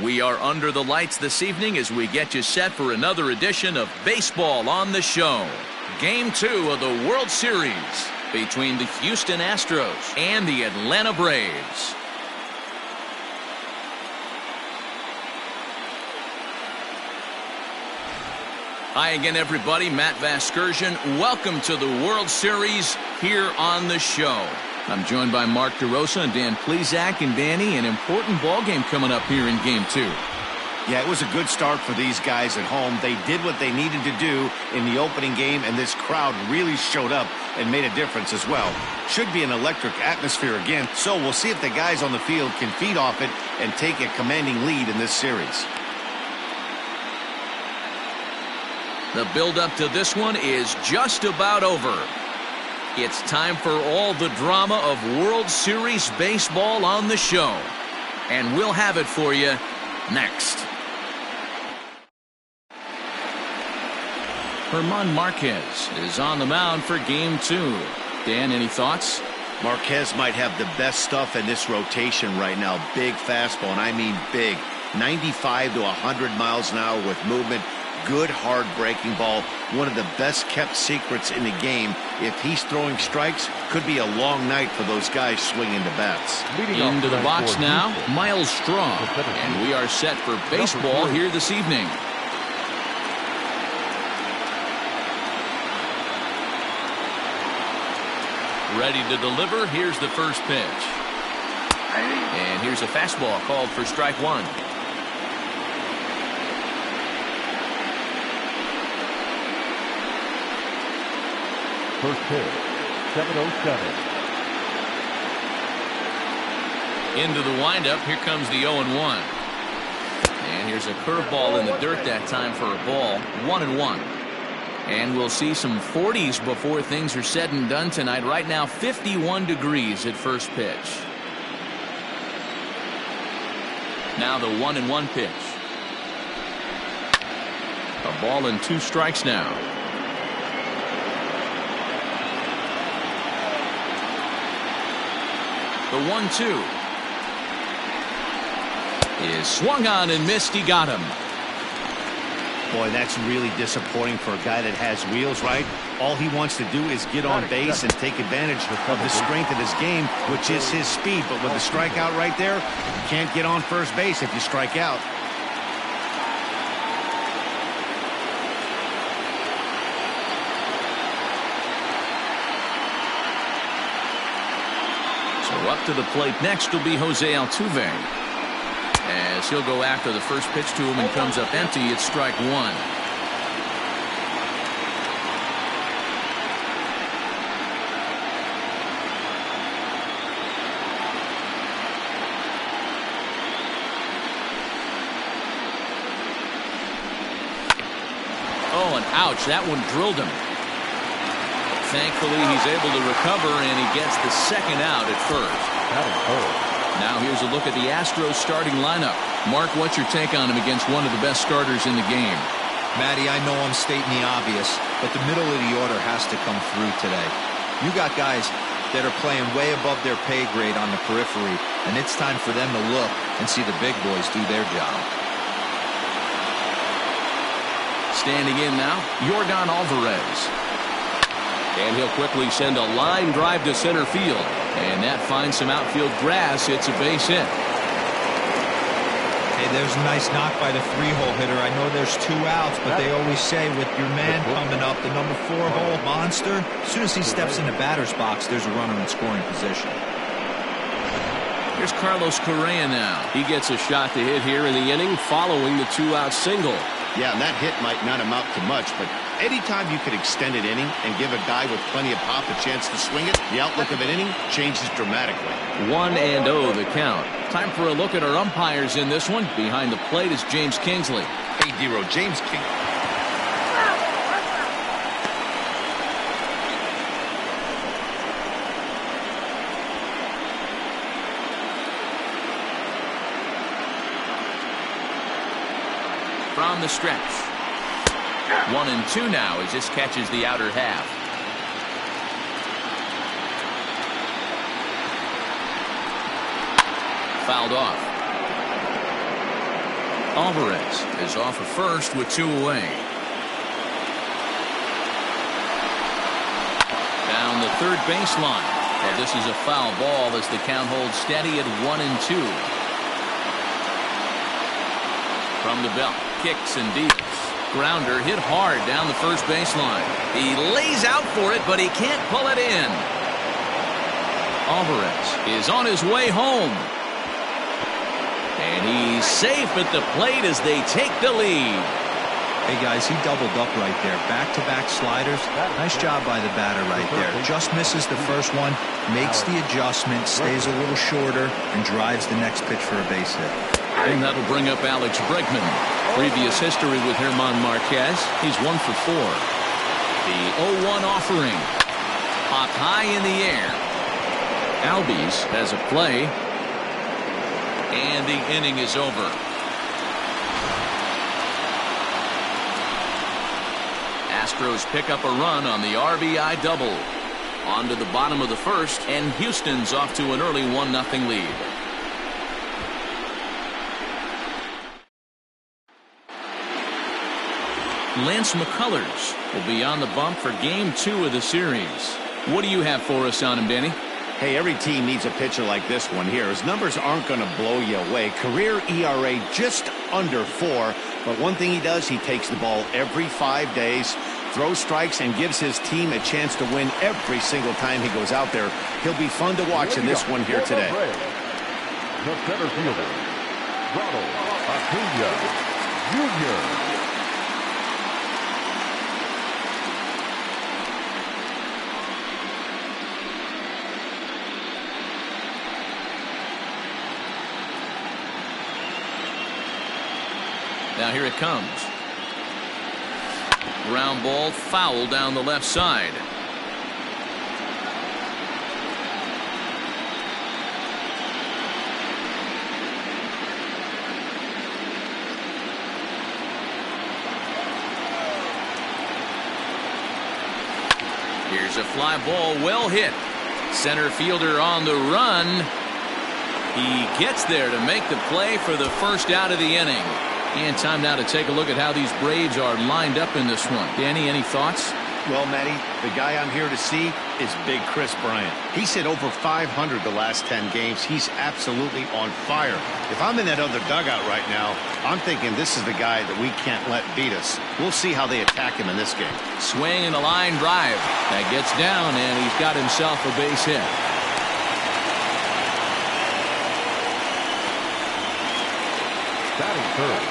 We are under the lights this evening as we get you set for another edition of Baseball on the Show. Game 2 of the World Series between the Houston Astros and the Atlanta Braves. Hi again, everybody. Matt Vasgersian. Welcome to the World Series here on the show. I'm joined by Mark DeRosa and Dan Plesac. And Danny, an important ball game coming up here in Game 2. Yeah, it was a good start for these guys at home. They did what they needed to do in the opening game, and this crowd really showed up and made a difference as well. Should be an electric atmosphere again, so we'll see if the guys on the field can feed off it and take a commanding lead in this series. The build-up to this one is just about over. It's time for all the drama of World Series baseball on the show. And we'll have it for you next. Germán Márquez is on the mound for Game 2. Dan, any thoughts? Márquez might have the best stuff in this rotation right now. Big fastball, and I mean big. 95 to 100 miles an hour with movement. Good hard breaking ball. One of the best kept secrets in the game. If he's throwing strikes, could be a long night for those guys swinging the bats. Into the box now, Miles Straw. And we are set for baseball here this evening. Ready to deliver. Here's the first pitch. And here's a fastball called for strike one. First pitch, 7:07. Into the windup. Here comes the 0-1. And here's a curveball in the dirt that time for a ball. 1-1. And we'll see some 40s before things are said and done tonight. Right now, 51 degrees at first pitch. Now the 1-1 pitch. A ball and 2 strikes now. The 1-2 is swung on and missed. He got him. Boy, that's really disappointing for a guy that has wheels, right? All he wants to do is get on base and take advantage of the strength of his game, which is his speed. But with the strikeout right there, you can't get on first base if you strike out. Up to the plate next will be Jose Altuve, as he'll go after the first pitch to him and comes up empty. It's strike one. Oh, and ouch, that one drilled him. Thankfully, he's able to recover, and he gets the second out at first. Now here's a look at the Astros starting lineup. Mark, what's your take on him against one of the best starters in the game? Matty, I know I'm stating the obvious, but the middle of the order has to come through today. You got guys that are playing way above their pay grade on the periphery, and it's time for them to look and see the big boys do their job. Standing in now, Yordan Alvarez. And he'll quickly send a line drive to center field. And that finds some outfield grass. It's a base hit. Hey, there's a nice knock by the 3-hole hitter. I know there's 2 outs, but they always say with your man coming up, the number 4-hole monster, as soon as he steps in the batter's box, there's a runner in scoring position. Here's Carlos Correa now. He gets a shot to hit here in the inning following the 2-out single. Yeah, and that hit might not amount to much, but anytime you could extend an inning and give a guy with plenty of pop a chance to swing it, the outlook of an inning changes dramatically. 1-0 the count. Time for a look at our umpires in this one. Behind the plate is James Kingsley. Hey, Dero, James Kingsley. From the stretch. 1-2 now as this catches the outer half. Fouled off. Alvarez is off of first with 2 away. Down the third baseline. Well, this is a foul ball as the count holds steady at 1-2. From the belt, kicks and deals. Grounder hit hard down the first baseline. He lays out for it, but he can't pull it in. Alvarez is on his way home. And he's safe at the plate as they take the lead. Hey guys, he doubled up right there. Back-to-back sliders. Nice job by the batter right there. Just misses the first one, makes the adjustment, stays a little shorter, and drives the next pitch for a base hit. And that'll bring up Alex Bregman. Previous history with German Márquez. He's 1 for 4. The 0-1 offering. Popped high in the air. Albies has a play. And the inning is over. Astros pick up a run on the RBI double. On to the bottom of the first, and Houston's off to an early 1-0 lead. Lance McCullers will be on the bump for game 2 of the series. What do you have for us on him, Danny? Hey, every team needs a pitcher like this one here. His numbers aren't going to blow you away. Career ERA just under 4. But one thing he does, he takes the ball every 5 days, throws strikes, and gives his team a chance to win every single time he goes out there. He'll be fun to watch in this one here today. The center fielder, Ronald Acuna Jr. Now here it comes. Ground ball foul down the left side. Here's a fly ball, well hit. Center fielder on the run. He gets there to make the play for the first out of the inning. And time now to take a look at how these Braves are lined up in this one. Danny, any thoughts? Well, Matty, the guy I'm here to see is Big Chris Bryant. He's hit over 500 the last 10 games. He's absolutely on fire. If I'm in that other dugout right now, I'm thinking this is the guy that we can't let beat us. We'll see how they attack him in this game. Swing and a line drive. That gets down, and he's got himself a base hit. Batting third,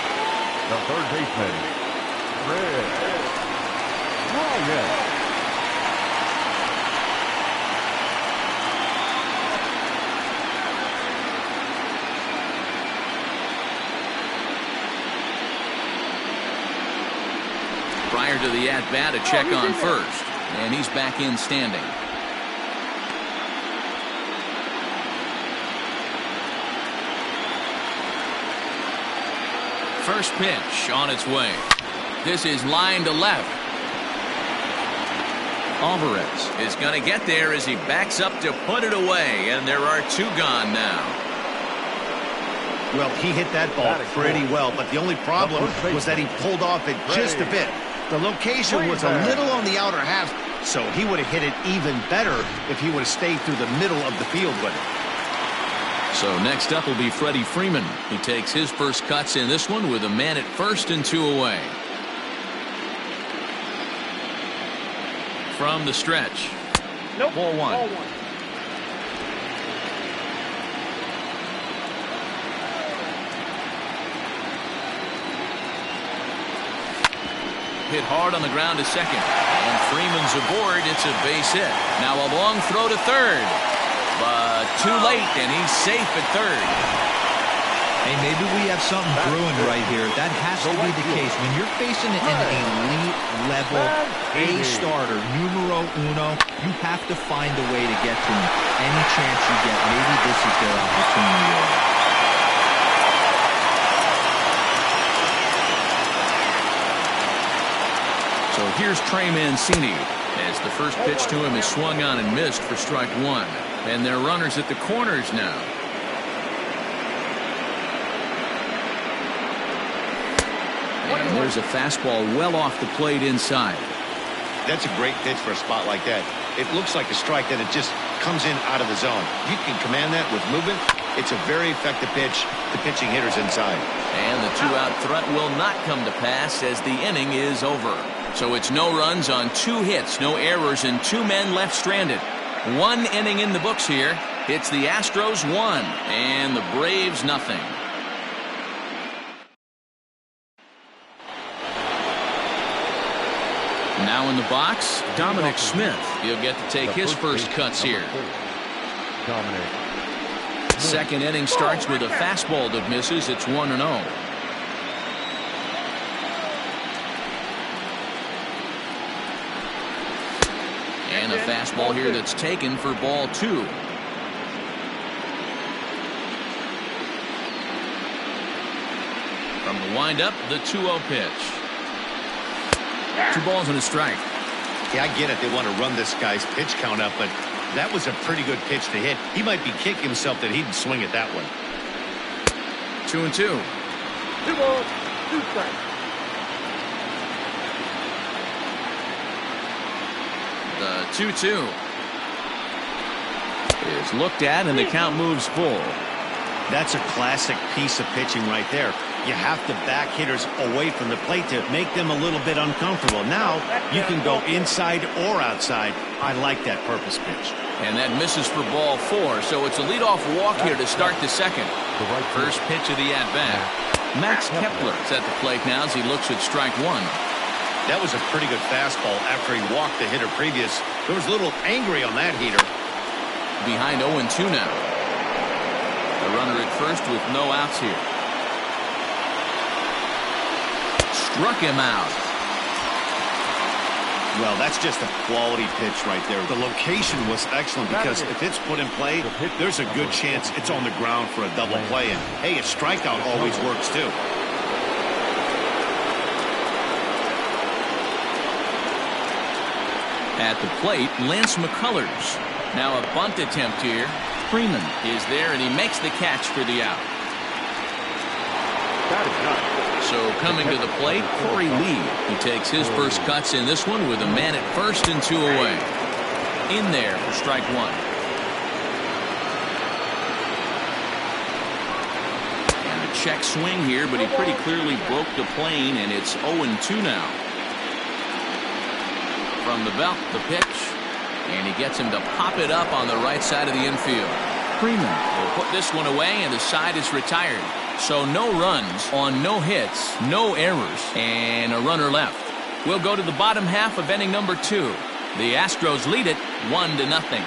the third baseman, Ryan. Prior to the at-bat, a check on first, and he's back in standing. First pitch on its way. This is line to left. Alvarez is going to get there as he backs up to put it away, and there are two gone now. Well, he hit that ball pretty well, but the only problem was that he pulled off it just a bit. The location was a little on the outer half, so he would have hit it even better if he would have stayed through the middle of the field with it. So next up will be Freddie Freeman, who takes his first cuts in this one with a man at first and two away. From the stretch. Nope. Ball one. Hit hard on the ground to second. And Freeman's aboard. It's a base hit. Now a long throw to third. But too late, and he's safe at third. Hey, maybe we have something brewing right here. That has to be the case. When you're facing an elite level A starter, numero uno, you have to find a way to get to him. Any chance you get, maybe this is their opportunity. So here's Trey Mancini as the first pitch to him is swung on and missed for strike one. And they're runners at the corners now. And there's a fastball well off the plate inside. That's a great pitch for a spot like that. It looks like a strike, then it just comes in out of the zone. You can command that with movement. It's a very effective pitch to pitching hitters inside. And the two-out threat will not come to pass as the inning is over. So it's no runs on 2 hits, no errors, and 2 men left stranded. 1 inning in the books here. It's the Astros 1 and the Braves nothing. Now in the box, Dominic Smith. He'll get to take his first cuts here. Second inning starts with a fastball that misses. It's 1-0. And a fastball here that's taken for ball 2. From the windup, the 2-0 pitch. 2 balls and a strike. Yeah, I get it. They want to run this guy's pitch count up, but that was a pretty good pitch to hit. He might be kicking himself that he didn't swing it that way. 2-2. 2 balls, 2 strikes. The 2-2 is looked at, and the count moves full. That's a classic piece of pitching right there. You have to back hitters away from the plate to make them a little bit uncomfortable. Now you can go inside or outside. I like that purpose pitch. And that misses for ball 4, so it's a leadoff walk here to start the second. First pitch of the at-bat. Max Kepler's at the plate now as he looks at strike 1. That was a pretty good fastball after he walked the hitter previous. There was a little angry on that heater. Behind 0-2 now. The runner at first with no outs here. Struck him out. Well, that's just a quality pitch right there. The location was excellent because if it's put in play, there's a good chance it's on the ground for a double play. And hey, a strikeout always works too. At the plate, Lance McCullers. Now a bunt attempt here. Freeman is there, and he makes the catch for the out. So coming to the plate, Corey Lee. He takes his first cuts in this one with a man at first and 2 away. In there for strike 1. And a check swing here, but he pretty clearly broke the plane, and it's 0-2 now. From the belt, the pitch, and he gets him to pop it up on the right side of the infield. Freeman will put this one away, and the side is retired. So no runs on no hits, no errors, and a runner left. We'll go to the bottom half of inning number 2. The Astros lead it 1-0.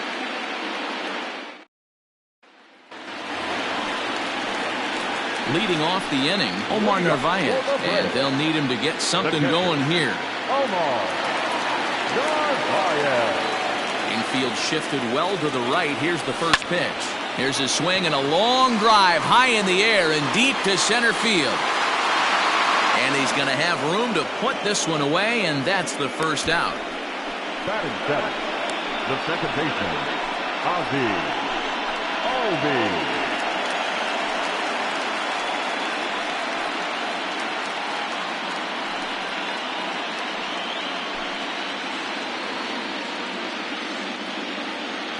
Leading off the inning, Omar Narvaez, and they'll need him to get something going here. Omar Narvaez. Infield shifted well to the right. Here's the first pitch. Here's a swing and a long drive high in the air and deep to center field. And he's going to have room to put this one away, and that's the first out. Batting seventh, the second baseman, Ozzie.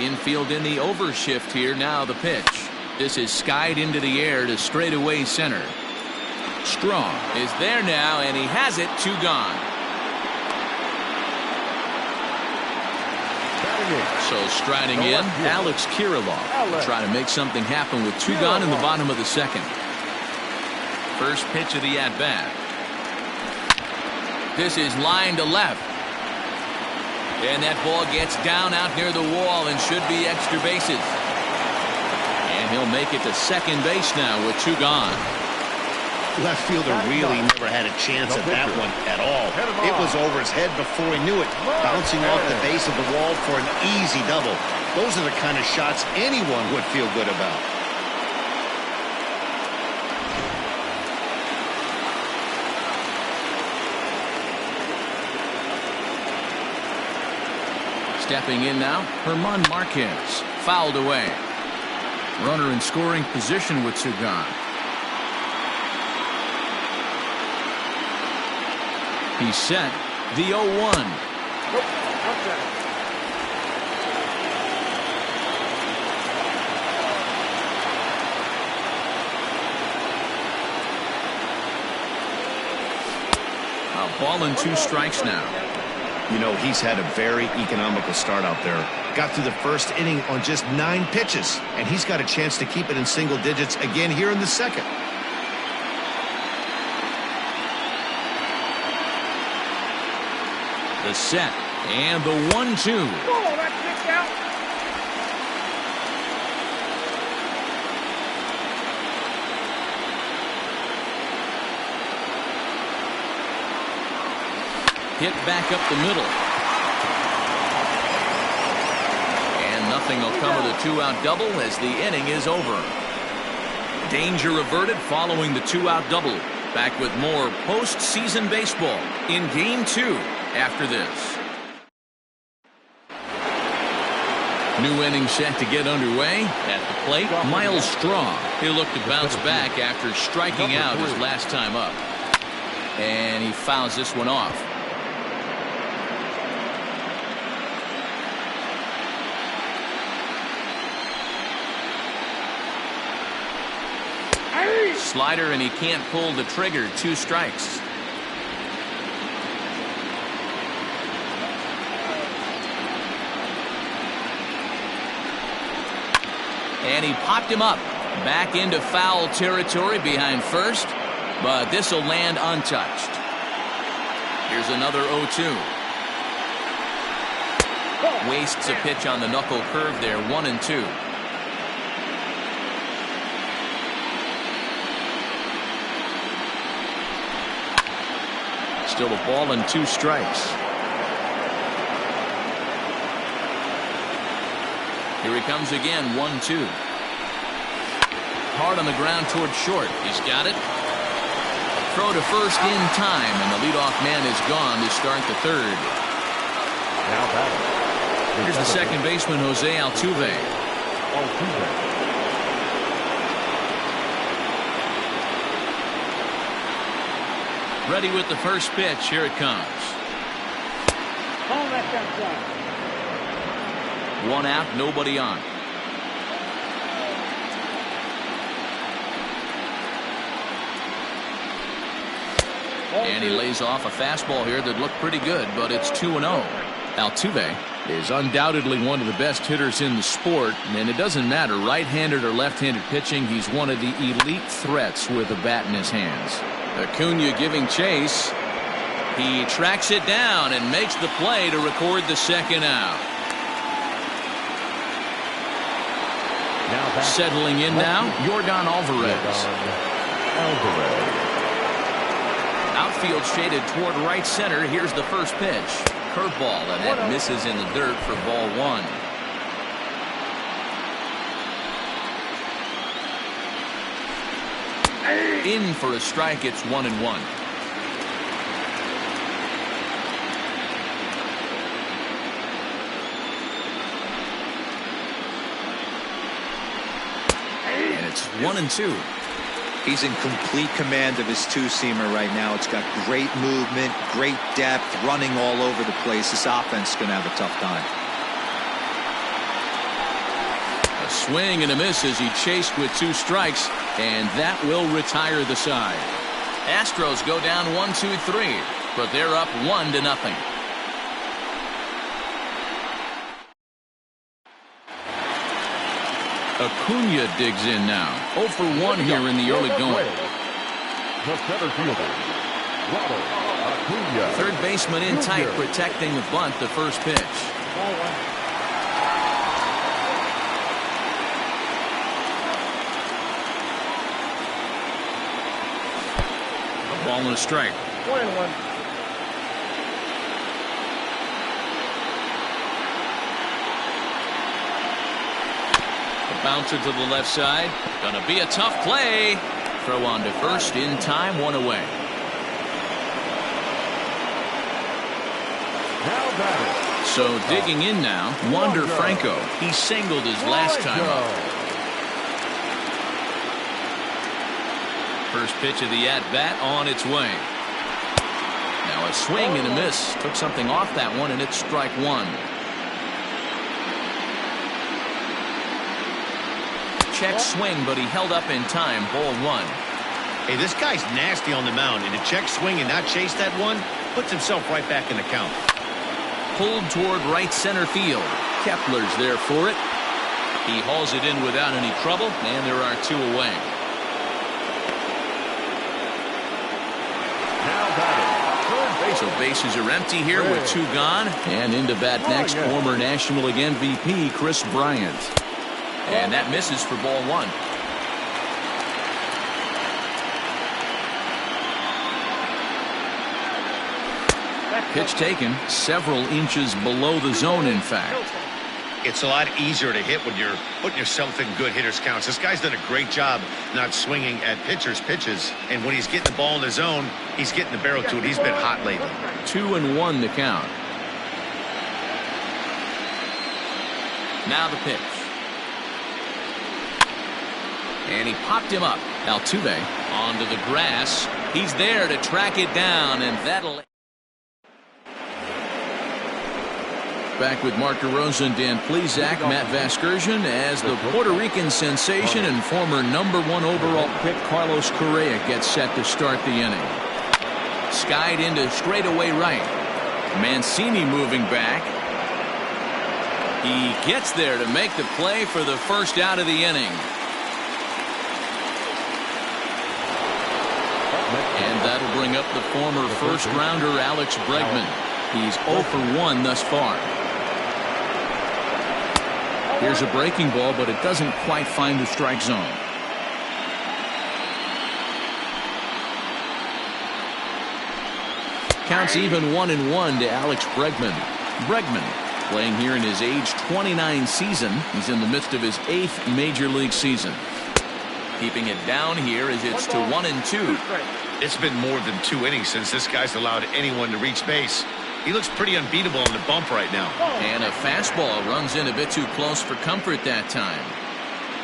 Infield in the overshift here. Now the pitch. This is skied into the air to straightaway center. Strong is there now, and he has it. 2 gone. So striding in, Alex Kirilloff. Try to make something happen with 2 gone in the bottom of the second. First pitch of the at-bat. This is line to left. And that ball gets down out near the wall and should be extra bases. And he'll make it to second base now with 2 gone. Left fielder really never had a chance at that one at all. It was over his head before he knew it, bouncing off the base of the wall for an easy double. Those are the kind of shots anyone would feel good about. Stepping in now, Márquez. Fouled away. Runner in scoring position with 2 gone. He's set. The 0-1. A ball and 2 strikes now. You know, he's had a very economical start out there. Got through the first inning on just 9 pitches, and he's got a chance to keep it in single digits again here in the second. The set and the 1-2. Oh, that's kicked out. Hit back up the middle. And nothing will come of the 2-out double as the inning is over. Danger averted following the 2-out double. Back with more postseason baseball in Game 2 after this. New inning set to get underway. At the plate, Miles Straw. He'll look to bounce back after striking out his last time up. And he fouls this one off. Slider, and he can't pull the trigger. 2 strikes. And he popped him up. Back into foul territory behind first. But this will land untouched. Here's another 0-2. Wastes a pitch on the knuckle curve there. 1-2. Still a ball and 2 strikes. Here he comes again. 1-2. Hard on the ground towards short. He's got it. Throw to first in time, and the leadoff man is gone to start the third. Now batting. Here's the second baseman, Jose Altuve. Ready with the first pitch. Here it comes. Oh, that's outside. 1 out, nobody on. And he lays off a fastball here that looked pretty good, but it's 2-0. Altuve is undoubtedly one of the best hitters in the sport, and it doesn't matter right-handed or left-handed pitching. He's one of the elite threats with a bat in his hands. Acuna giving chase. He tracks it down and makes the play to record the second out. Settling in now, Yordan Alvarez. Outfield shaded toward right center. Here's the first pitch. Curveball, and that misses in the dirt for ball 1. In for a strike. It's 1-1. And it's 1-2. He's in complete command of his 2-seamer right now. It's got great movement, great depth, running all over the place. This offense is going to have a tough time. A swing and a miss as he chased with 2 strikes, and that will retire the side. Astros go down 1-2-3, but they're up 1-0. Acuna digs in now. 0 for 1 here in the early going. The center fielder, Robert Acuna. Third baseman in tight, protecting the bunt. The first pitch. A ball and a strike. 1-1. Bouncer to the left side. Gonna be a tough play. Throw on to first in time. 1 away. Now batting. So digging in now, Wander Franco. He singled his last time up. First pitch of the at-bat on its way. Now Now a swing and a miss. Took something off that one, and it's strike one. Check swing, but he held up in time. Ball one. Hey, this guy's nasty on the mound, and to check swing and not chase that one puts himself right back in the count. Pulled toward right center field. Kepler's there for it. He hauls it in without any trouble, and there are two away. Now batting, third base. So bases are empty here with two gone. And into bat next, former National League MVP Chris Bryant. And that misses for ball one. Pitch taken several inches below the zone, in fact. It's a lot easier to hit when you're putting yourself in good hitters counts. This guy's done a great job not swinging at pitchers' pitches. And when he's getting the ball in the zone, he's getting the barrel to it. He's been hot lately. 2-1 the count. Now the pitch. And he popped him up. Altuve onto the grass. He's there to track it down, and that'll... Back with Mark DeRosa and Dan Plesac, Matt Vasgersian, as the Puerto Rican sensation and former #1 overall pick Carlos Correa gets set to start the inning. Skied into straightaway right. Mancini moving back. He gets there to make the play for the first out of the inning. And that'll bring up the former first-rounder Alex Bregman. He's 0 for 1 thus far. Here's a breaking ball, but it doesn't quite find the strike zone. Counts even 1-1 to Alex Bregman. Bregman playing here in his age 29 season. He's in the midst of his 8th major league season. Keeping it down here as it's to 1-2. It's been more than 2 innings since this guy's allowed anyone to reach base. He looks pretty unbeatable on the bump right now. And a fastball runs in a bit too close for comfort that time.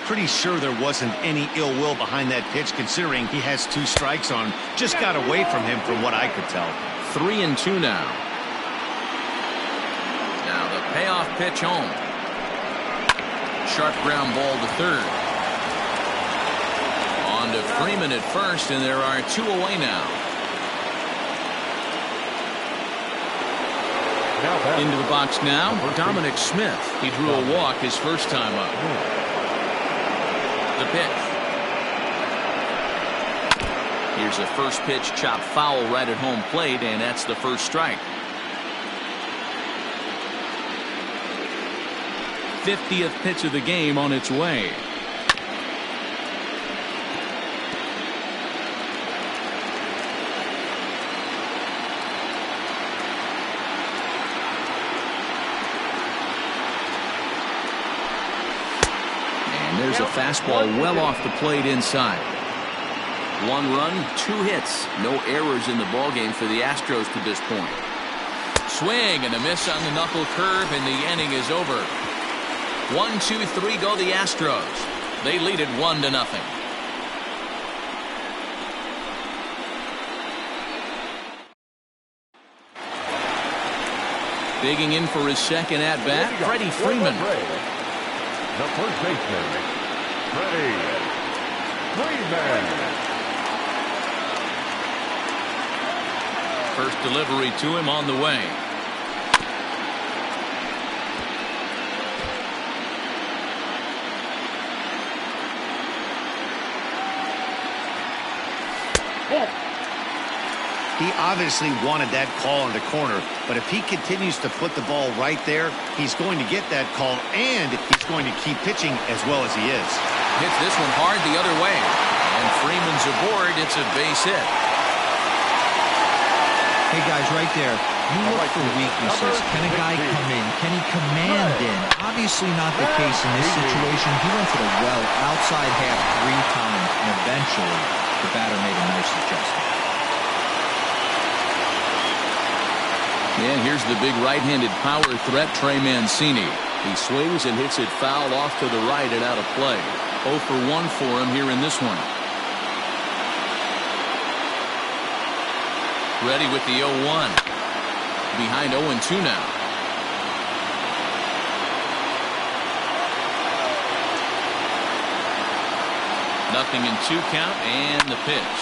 Pretty sure there wasn't any ill will behind that pitch, considering he has 2 strikes on him. Just got away from him from what I could tell. 3-2 now. Now the payoff pitch home. Sharp ground ball to third. On to Freeman at first, and there are 2 away now. Into the box now, Dominic Smith. He drew a walk his first time up. The pitch. Here's a first pitch chop foul right at home plate, and that's the first strike. 50th pitch of the game on its way. There's a fastball well off the plate inside. 1 run, 2 hits. No errors in the ballgame for the Astros to this point. Swing and a miss on the knuckle curve, and the inning is over. 1-2-3 go the Astros. They lead it 1-0. Digging in for his second at-bat, Freddie Freeman. The first baseman, Freddie Freeman. First delivery to him on the way. He obviously wanted that call in the corner, but if he continues to put the ball right there, he's going to get that call, and he's going to keep pitching as well as he is. Hits this one hard the other way, and Freeman's aboard. It's a base hit. Hey guys, right there, you look for weaknesses. Can a guy come in? Can he command in? Obviously not the case in this situation. He went to the well outside half 3 times, and eventually the batter made a nice adjustment. Yeah, here's the big right-handed power threat, Trey Mancini. He swings and hits it foul off to the right and out of play. 0 for 1 for him here in this one. Ready with the 0-1. Behind 0-2 now. Nothing in 2 count, and the pitch.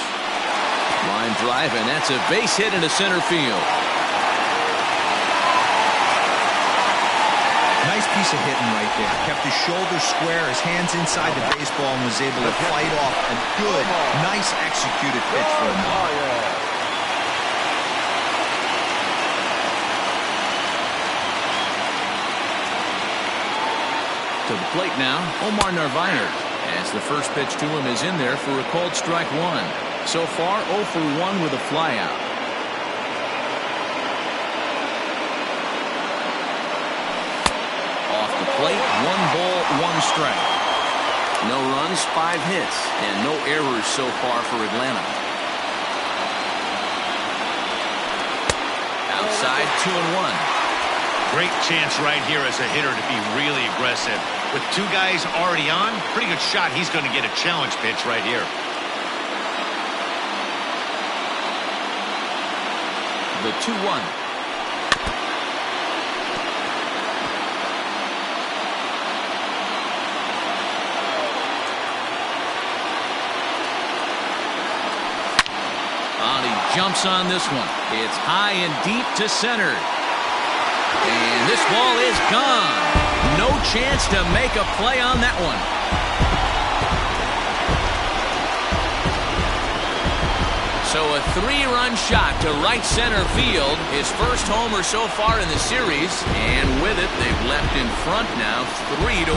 Line drive, and that's a base hit into center field. Nice piece of hitting right there. Kept his shoulders square, his hands inside the baseball, and was able to fight off a good, nice executed pitch for him. To the plate now, Omar Narvaez, as the first pitch to him is in there for a called strike 1. So far, 0 for 1 with a flyout. Off the plate, 1 ball, 1 strike. No runs, 5 hits, and no errors so far for Atlanta. Outside, 2-1. Great chance right here as a hitter to be really aggressive. With 2 guys already on, pretty good shot he's going to get a challenge pitch right here. The 2-1. He jumps on this one. It's high and deep to center. And this ball is gone. No chance to make a play on that one. So a 3-run shot to right center field. His first homer so far in the series. And with it, they've left in front now 3-1.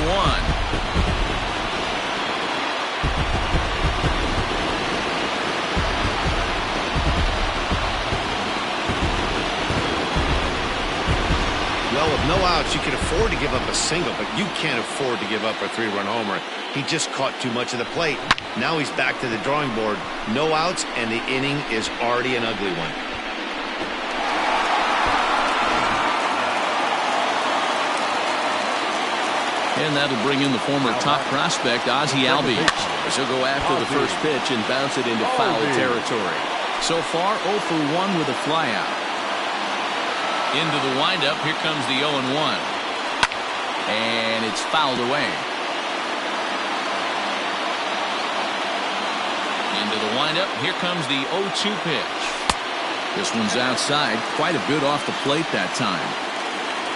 Well, with no outs, you can afford to give up a single, but you can't afford to give up a 3-run homer. He just caught too much of the plate. Now he's back to the drawing board. No outs, and the inning is already an ugly one. And that'll bring in the former top prospect, Ozzie Albies. He'll go after the first pitch and bounce it into foul territory. So far, 0 for 1 with a flyout. Into the windup, here comes the 0-1. And it's fouled away. Into the windup, here comes the 0-2 pitch. This one's outside, quite a bit off the plate that time.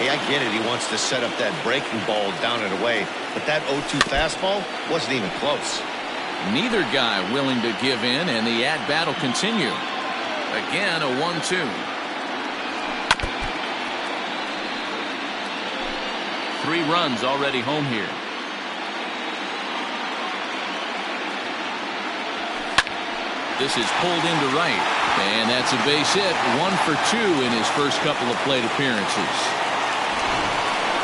Hey, I get it. He wants to set up that breaking ball down and away, but that 0-2 fastball wasn't even close. Neither guy willing to give in, and the at-bat will continue. Again, a 1-2. 3 runs already home here. This is pulled into right, and that's a base hit. 1 for 2 in his first couple of plate appearances.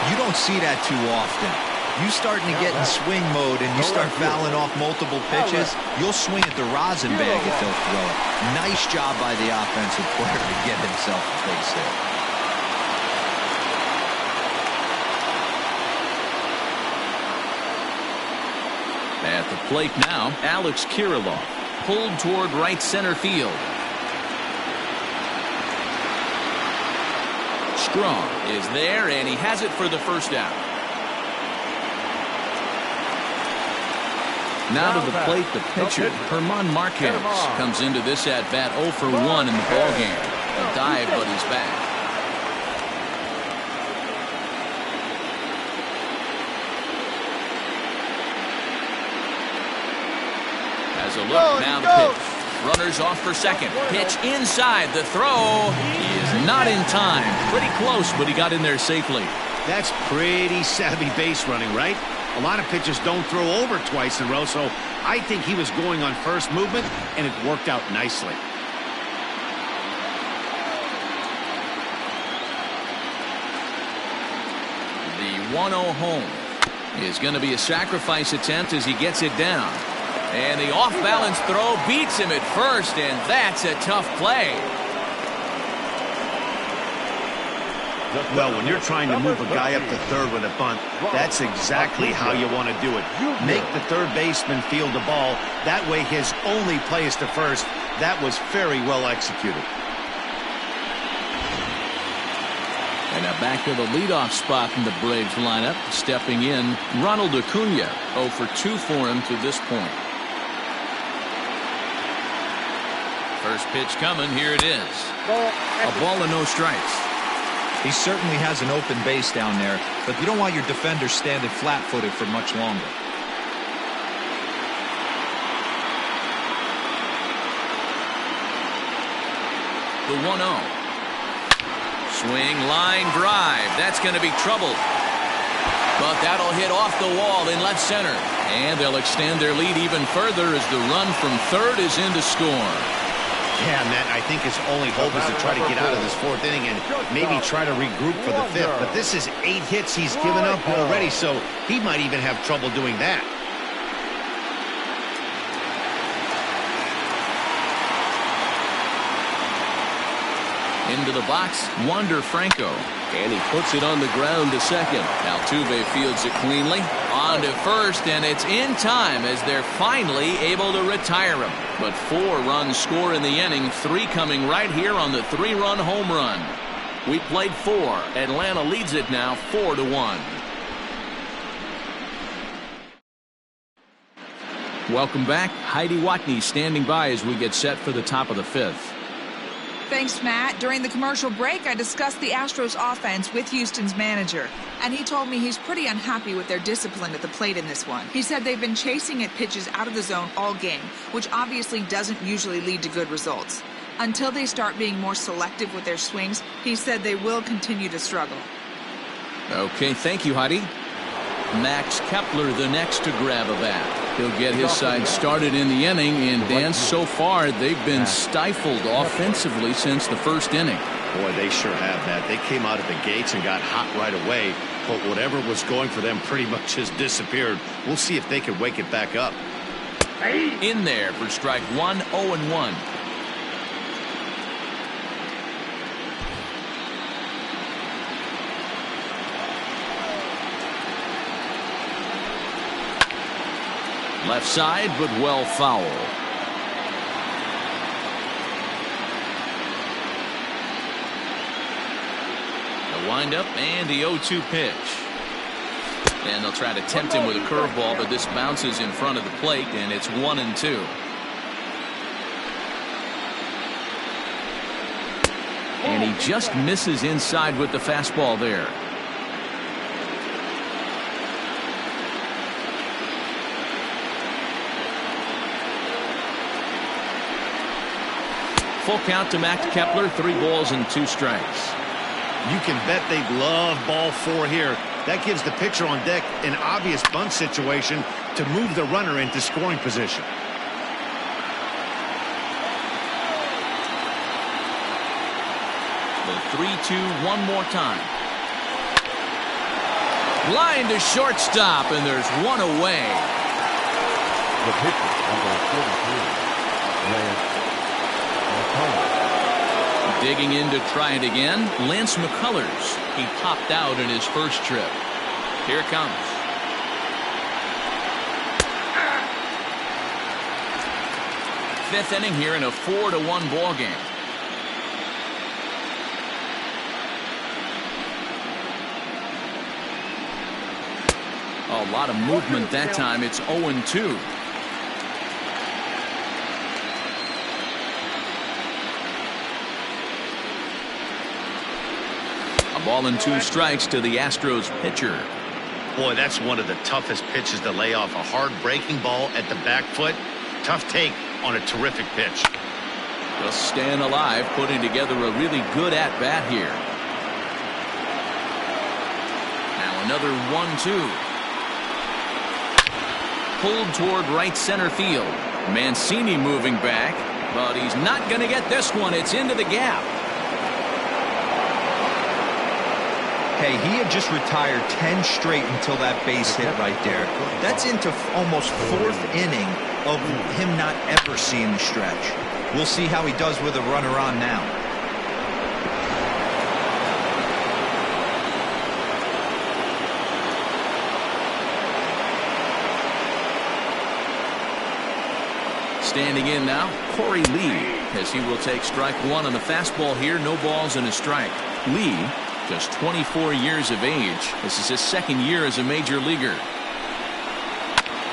You don't see that too often. You starting to get in swing mode and you start fouling off multiple pitches, you'll swing at the rosin bag if they'll throw it. Nice job by the offensive player to get himself a base hit. At the plate now, Alex Kirilloff, pulled toward right center field. Strong is there, and he has it for the first out. Now to the plate, the pitcher, Márquez, comes into this at-bat 0 for 1 in the ballgame. A dive, but he's back. As a look, now the pitch. Runners off for second. Pitch inside. The throw is not in time. Pretty close, but he got in there safely. That's pretty savvy base running, right? A lot of pitchers don't throw over twice in a row, so I think he was going on first movement, and it worked out nicely. The 1-0 home is going to be a sacrifice attempt as he gets it down. And the off-balance throw beats him at first, and that's a tough play. Well, when you're trying to move a guy up to third with a bunt, that's exactly how you want to do it. Make the third baseman field the ball. That way his only play is to first. That was very well executed. Now back to the leadoff spot in the Braves lineup. Stepping in, Ronald Acuna. 0 for 2 for him to this point. First pitch coming. Here it is. A ball and no strikes. He certainly has an open base down there, but you don't want your defenders standing flat-footed for much longer. The 1-0. Swing, line, drive. That's going to be trouble. But that'll hit off the wall in left center. And they'll extend their lead even further as the run from third is in to score. Yeah, Matt, I think his only hope is to try to get out of this fourth inning and maybe try to regroup for the fifth. But this is 8 hits he's given up already, so he might even have trouble doing that. Into the box, Wander Franco. And he puts it on the ground to second. Altuve fields it cleanly. On to first, and it's in time as they're finally able to retire him. But 4 runs score in the inning, 3 coming right here on the 3-run home run. We played 4. Atlanta leads it now 4-1. Welcome back. Heidi Watney standing by as we get set for the top of the 5th. Thanks, Matt. During the commercial break, I discussed the Astros offense with Houston's manager, and he told me he's pretty unhappy with their discipline at the plate in this one. He said they've been chasing at pitches out of the zone all game, which obviously doesn't usually lead to good results. Until they start being more selective with their swings, he said they will continue to struggle. Okay, thank you, Heidi. Max Kepler the next to grab a bat. He'll get his side started in the inning, and Dan, so far they've been stifled offensively since the first inning. Boy, they sure have, Matt. They came out of the gates and got hot right away, but whatever was going for them pretty much has disappeared. We'll see if they can wake it back up. In there for strike 1, 0-1. Left side, but well foul. The windup and the 0-2 pitch. And they'll try to tempt him with a curveball, but this bounces in front of the plate, and it's 1-2. And he just misses inside with the fastball there. Full count to Max Kepler, 3 balls and 2 strikes. You can bet they love ball 4 here. That gives the pitcher on deck an obvious bunt situation to move the runner into scoring position. The 3-2 one more time. Line to shortstop, and there's one away. The pitcher, number 43, Digging in to try it again, Lance McCullers. He popped out in his first trip. Here it comes. Fifth inning here in a 4-1 ball game. A lot of movement that time. It's 0-2. A ball and 2 strikes to the Astros pitcher. Boy, that's one of the toughest pitches to lay off. A hard breaking ball at the back foot. Tough take on a terrific pitch. Just staying alive, putting together a really good at-bat here. Now another 1-2. Pulled toward right center field. Mancini moving back, but he's not going to get this one. It's into the gap. Hey, he had just retired 10 straight until that base hit right there. That's into almost 4th inning of him not ever seeing the stretch. We'll see how he does with a runner on now. Standing in now, Corey Lee, as he will take strike 1 on the fastball here. No balls and a strike. Lee Just 24 years of age. This is his second year as a major leaguer.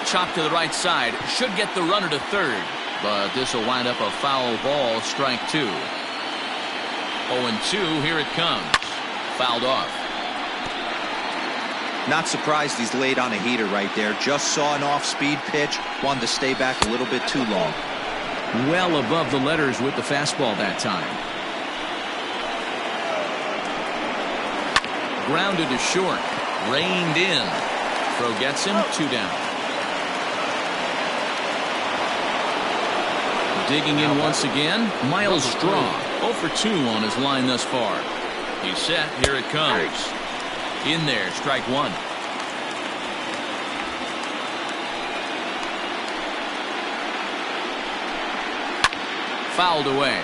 Chop to the right side. Should get the runner to third. But this will wind up a foul ball. Strike two. 0-2. Here it comes. Fouled off. Not surprised he's laid on a heater right there. Just saw an off-speed pitch. Wanted to stay back a little bit too long. Well above the letters with the fastball that time. Grounded to short. Reined in. Throw gets him. 2 down. Digging in once again, Miles Straw. 0 for 2 on his line thus far. He's set. Here it comes. In there. Strike one. Fouled away.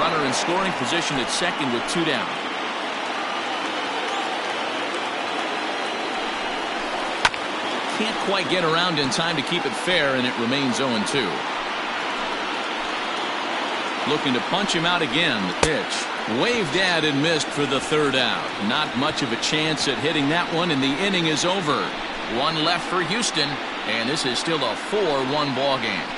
Runner in scoring position at second with 2 down. Can't quite get around in time to keep it fair, and it remains 0-2. Looking to punch him out again. The pitch waved at and missed for the 3rd out. Not much of a chance at hitting that one, and the inning is over. 1 left for Houston, and this is still a 4-1 ball game.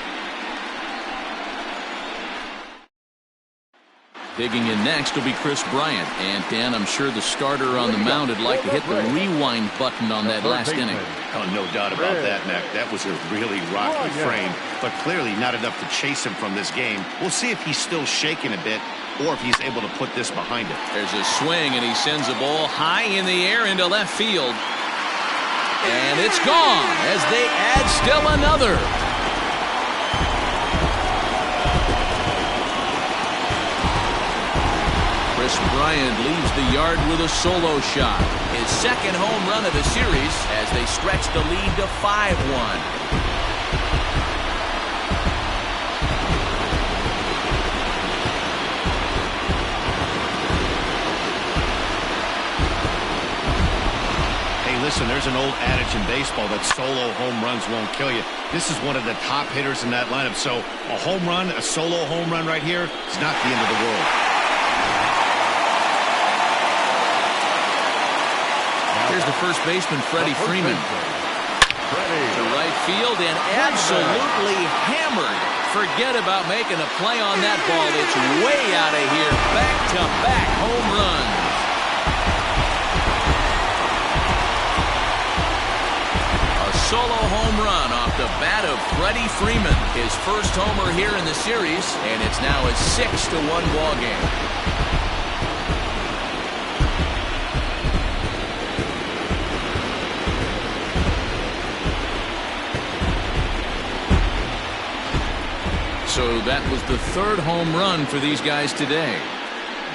Digging in next will be Chris Bryant. And Dan, I'm sure the starter on the mound would like to hit the rewind button on that last inning. Oh, no doubt about that, Mac. That was a really rocky frame, but clearly not enough to chase him from this game. We'll see if he's still shaking a bit or if he's able to put this behind him. There's a swing, and he sends a ball high in the air into left field. And it's gone as they add still another. Chris Bryant leaves the yard with a solo shot. His second home run of the series as they stretch the lead to 5-1. Hey, listen, there's an old adage in baseball that solo home runs won't kill you. This is one of the top hitters in that lineup. So a home run, a solo home run right here, is not the end of the world. Here's the first baseman, Freddie Freeman. To right field and absolutely hammered. Forget about making a play on that ball. It's way out of here. Back-to-back home runs. A solo home run off the bat of Freddie Freeman. His first homer here in the series, and it's now a 6-1 ball game. So that was the 3rd home run for these guys today.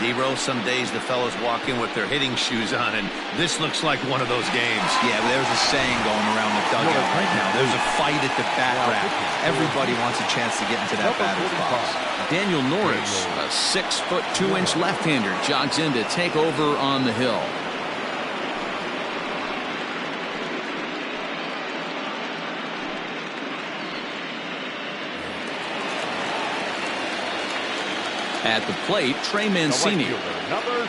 D-Row, some days the fellas walk in with their hitting shoes on, and this looks like one of those games. Yeah, there's a saying going around the dugout right now. There's a fight at the bat rack. Everybody wants a chance to get into that batter's box. Daniel Norris, a 6'2" left-hander, jogs in to take over on the hill. At the plate, Trey Mancini. Number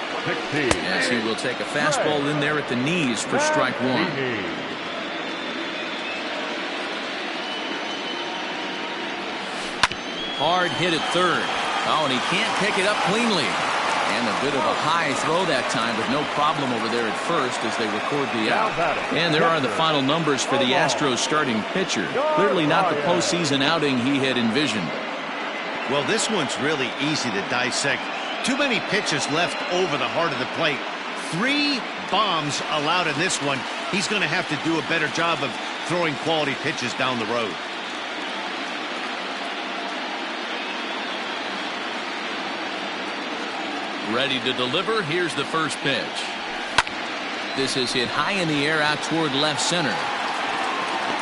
16. As he will take a fastball in there at the knees for strike one. Hard hit at third. Oh, and he can't pick it up cleanly. And a bit of a high throw that time, but no problem over there at first as they record the out. And there are the final numbers for the Astros starting pitcher. Clearly not the postseason outing he had envisioned. Well, this one's really easy to dissect. Too many pitches left over the heart of the plate. 3 bombs allowed in this one. He's going to have to do a better job of throwing quality pitches down the road. Ready to deliver. Here's the first pitch. This is hit high in the air out toward left center.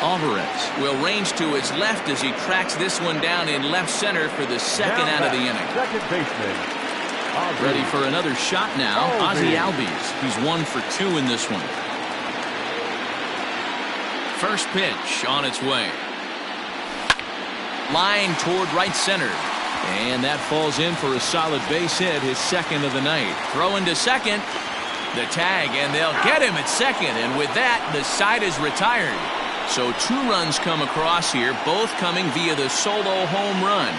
Alvarez will range to his left as he tracks this one down in left center for the second out of the inning. Second baseman. Ready for another shot now. Ozzie Albies. He's 1 for 2 in this one. First pitch on its way. Line toward right center. And that falls in for a solid base hit, his second of the night. Throw into second. The tag, and they'll get him at second. And with that, the side is retired. So 2 runs come across here, both coming via the solo home run.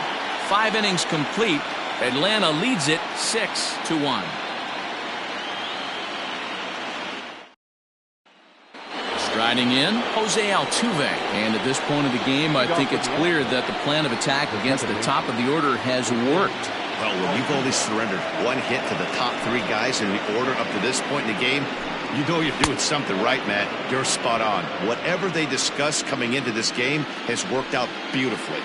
5 innings complete. Atlanta leads it 6-1. Striding in, Jose Altuve. And at this point of the game, I think it's clear that the plan of attack against the top of the order has worked. Well, when you've only surrendered 1 hit to the top 3 guys in the order up to this point in the game, you know you're doing something right, Matt. You're spot on. Whatever they discussed coming into this game has worked out beautifully.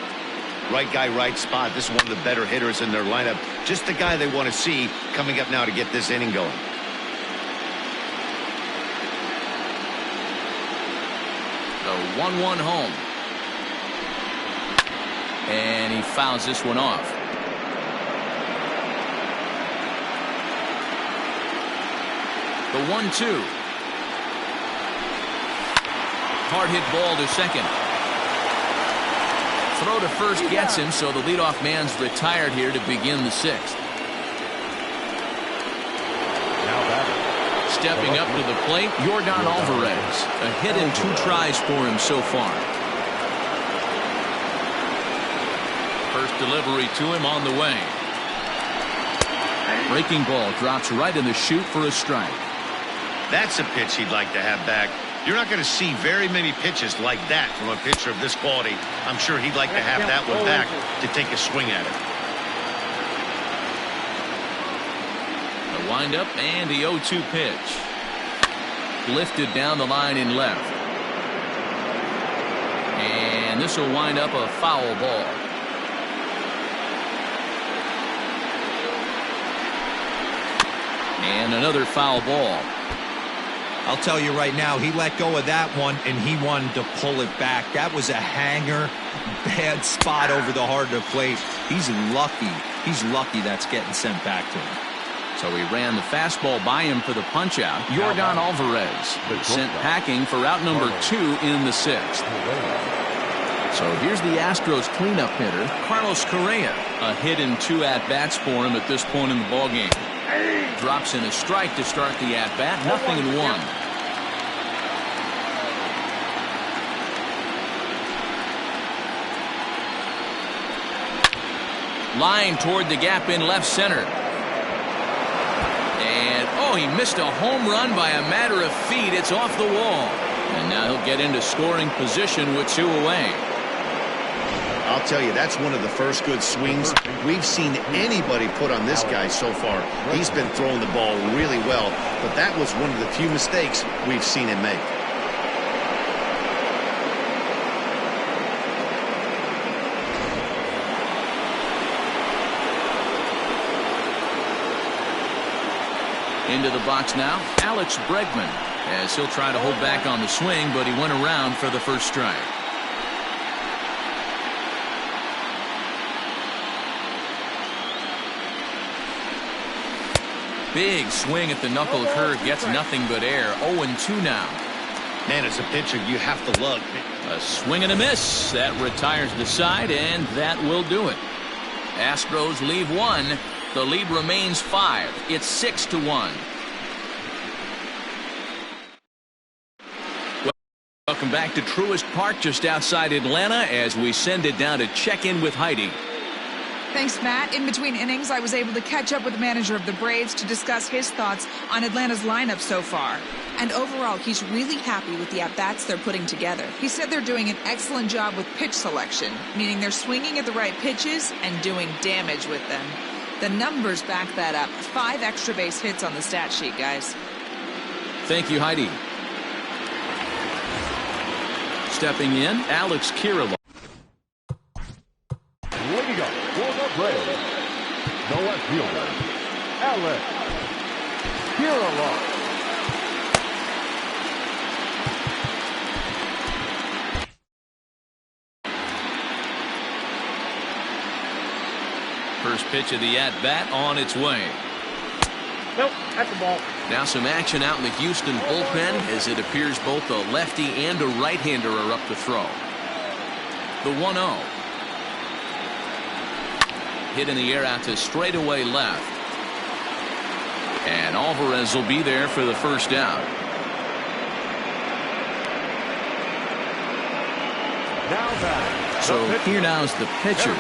Right guy, right spot. This is one of the better hitters in their lineup. Just the guy they want to see coming up now to get this inning going. The 1-1 home. And he fouls this one off. The 1-2. Hard hit ball to second. Throw to first gets him, so the leadoff man's retired here to begin the 6th. Stepping up to the plate, Yordan Alvarez. A hit in 2 tries for him so far. First delivery to him on the way. Breaking ball drops right in the chute for a strike. That's a pitch he'd like to have back. You're not going to see very many pitches like that from a pitcher of this quality. I'm sure he'd like to have that one back to take a swing at it. The windup and the 0-2 pitch. Lifted down the line in left. And this will wind up a foul ball. And another foul ball. I'll tell you right now, he let go of that one, and he wanted to pull it back. That was a hanger, bad spot over the heart of the plate. He's lucky. He's lucky that's getting sent back to him. So he ran the fastball by him for the punch-out. Yordan Alvarez sent packing for out number 2 in the 6th. So here's the Astros cleanup hitter, Carlos Correa. A hit in 2 at-bats for him at this point in the ballgame. Drops in a strike to start the at-bat. 0-1. Line toward the gap in left center. And, oh, he missed a home run by a matter of feet. It's off the wall. And now he'll get into scoring position with 2 away. I'll tell you, that's one of the first good swings we've seen anybody put on this guy so far. He's been throwing the ball really well, but that was one of the few mistakes we've seen him make. Into the box now, Alex Bregman, as he'll try to hold back on the swing, but he went around for the first strike. Big swing at the knuckle curve, gets nothing but air. 0-2 now. Man, as a pitcher, you have to love A swing and a miss. That retires the side, and that will do it. Astros leave 1. The lead remains 5. It's 6-1. Welcome back to Truist Park, just outside Atlanta, as we send it down to check in with Heidi. Thanks, Matt. In between innings, I was able to catch up with the manager of the Braves to discuss his thoughts on Atlanta's lineup so far. And overall, he's really happy with the at-bats they're putting together. He said they're doing an excellent job with pitch selection, meaning they're swinging at the right pitches and doing damage with them. The numbers back that up. 5 extra base hits on the stat sheet, guys. Thank you, Heidi. Stepping in, Alex Kirilloff. Leading up for the Braves, the left fielder, Alex Kirilloff. First pitch of the at-bat on its way. Nope, that's the ball. Now some action out in the Houston bullpen, as it appears both a lefty and a right-hander are up to throw. The 1-0. hit in the air out to straightaway left. And Alvarez will be there for the first out. So here now's the pitcher.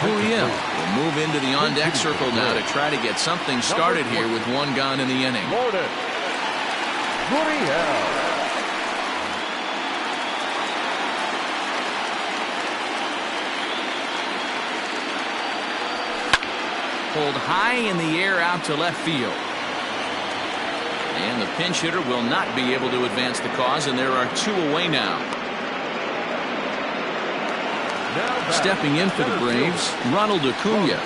Gurriel will move into the on-deck circle now to try to get something started here with one gone in the inning. Pulled high in the air out to left field. And the pinch hitter will not be able to advance the cause, and there are two away now. Stepping in for the Braves, Ronald Acuna.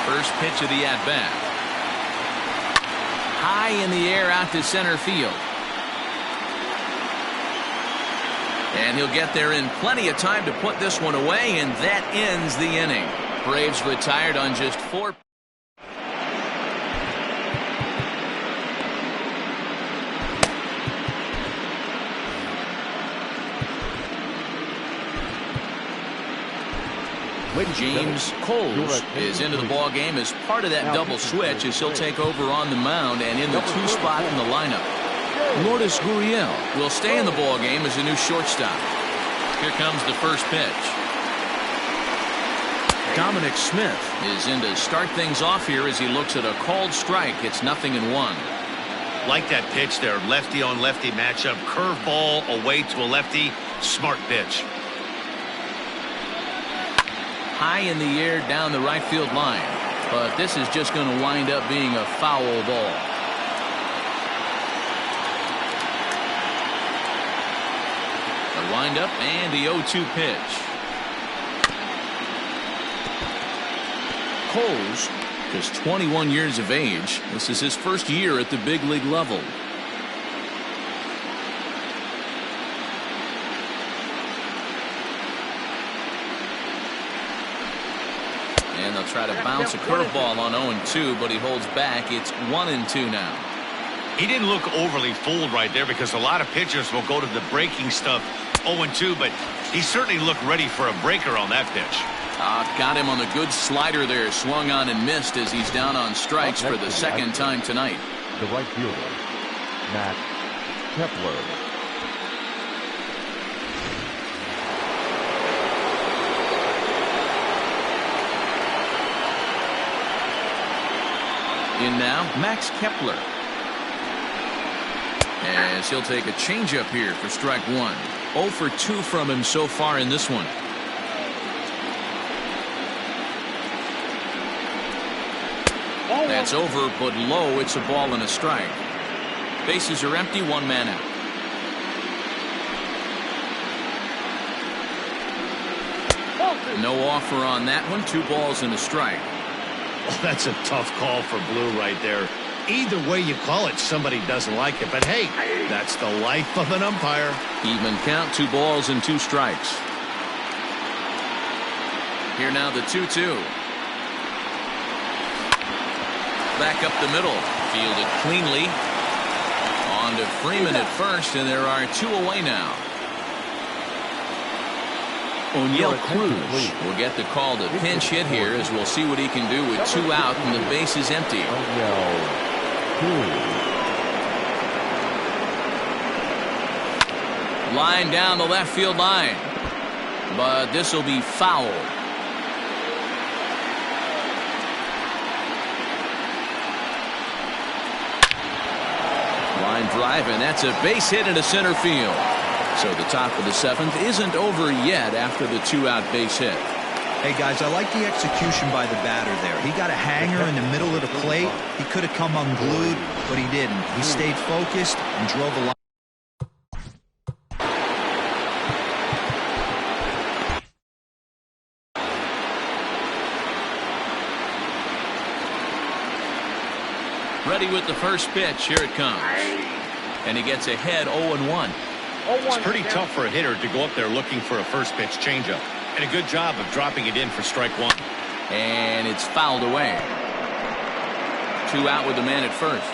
First pitch of the at-bat. High in the air out to center field. And he'll get there in plenty of time to put this one away, and that ends the inning. Braves retired on just 4. James Coles is into the ball game as part of that double switch as he'll take over on the mound and in the 2 spot in the lineup. Lourdes Gurriel will stay in the ball game as a new shortstop. Here comes the first pitch. Dominic Smith is in to start things off here as he looks at a called strike. It's 0-1. Like that pitch there, lefty on lefty matchup, curveball away to a lefty, smart pitch. High in the air down the right field line, but this is just going to wind up being a foul ball. The windup and the 0-2 pitch. Coles, just 21 years of age. This is his first year at the big league level. And they'll try to bounce a curveball on 0-2, but he holds back. It's 1-2 now. He didn't look overly fooled right there because a lot of pitchers will go to the breaking stuff 0-2, but he certainly looked ready for a breaker on that pitch. Got him on the good slider there. Swung on and missed as he's down on strikes for the second time tonight. The right fielder, Mike Clevinger. In now, Max Kepler. As he'll take a changeup here for strike 1. 0 for 2 from him so far in this one. That's over, but low. It's a ball and a strike. Bases are empty, 1 man out. No offer on that one. 2 balls and a strike. Well, that's a tough call for Blue right there. Either way you call it, somebody doesn't like it. But hey, that's the life of an umpire. Even count, 2 balls and 2 strikes. Here now the 2-2. Back up the middle. Fielded cleanly. On to Freeman at first, and there are 2 away now. O'Neill Cruz will get the call to pinch hit here as we'll see what he can do with 2 out and the base is empty. Line down the left field line, but this will be foul. Line drive, and that's a base hit into center field. So the top of the 7th isn't over yet after the 2-out base hit. Hey, guys, I like the execution by the batter there. He got a hanger in the middle of the plate. He could have come unglued, but he didn't. He stayed focused and drove the line. Ready with the first pitch. Here it comes. And he gets ahead 0-1. It's pretty tough for a hitter to go up there looking for a first pitch changeup. And a good job of dropping it in for strike 1. And it's fouled away. 2 out with the man at first.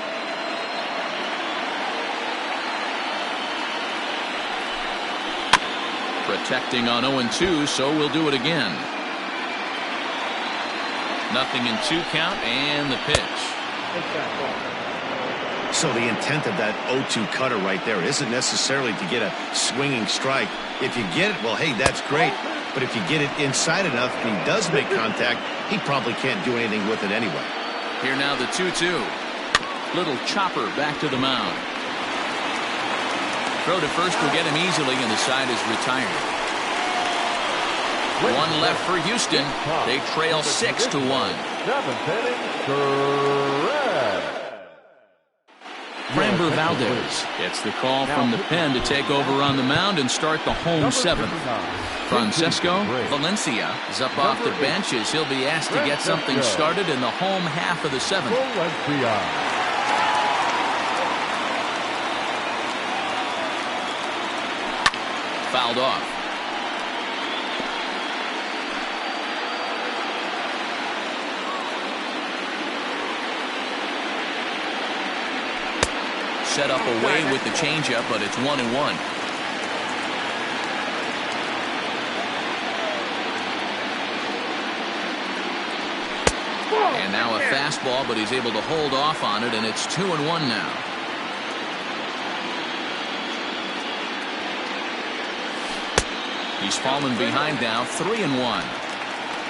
Protecting on 0-2, so we'll do it again. 0-2 count and the pitch. So the intent of that 0-2 cutter right there isn't necessarily to get a swinging strike. If you get it, well, hey, that's great. But if you get it inside enough and he does make contact, he probably can't do anything with it anyway. Here now the 2-2. Little chopper back to the mound. Throw to first will get him easily, and the side is retired. 1 left for Houston. They trail 6-1. 7th inning, correct. Framber Valdez gets the call from the pen to take over on the mound and start the home 7th. Francesco Valencia is up off the bench as he'll be asked to get something started in the home half of the 7th. Fouled off. Set up away with the changeup, but it's 1-1. And now a fastball, but he's able to hold off on it, and it's 2-1 now. He's fallen behind now, 3-1.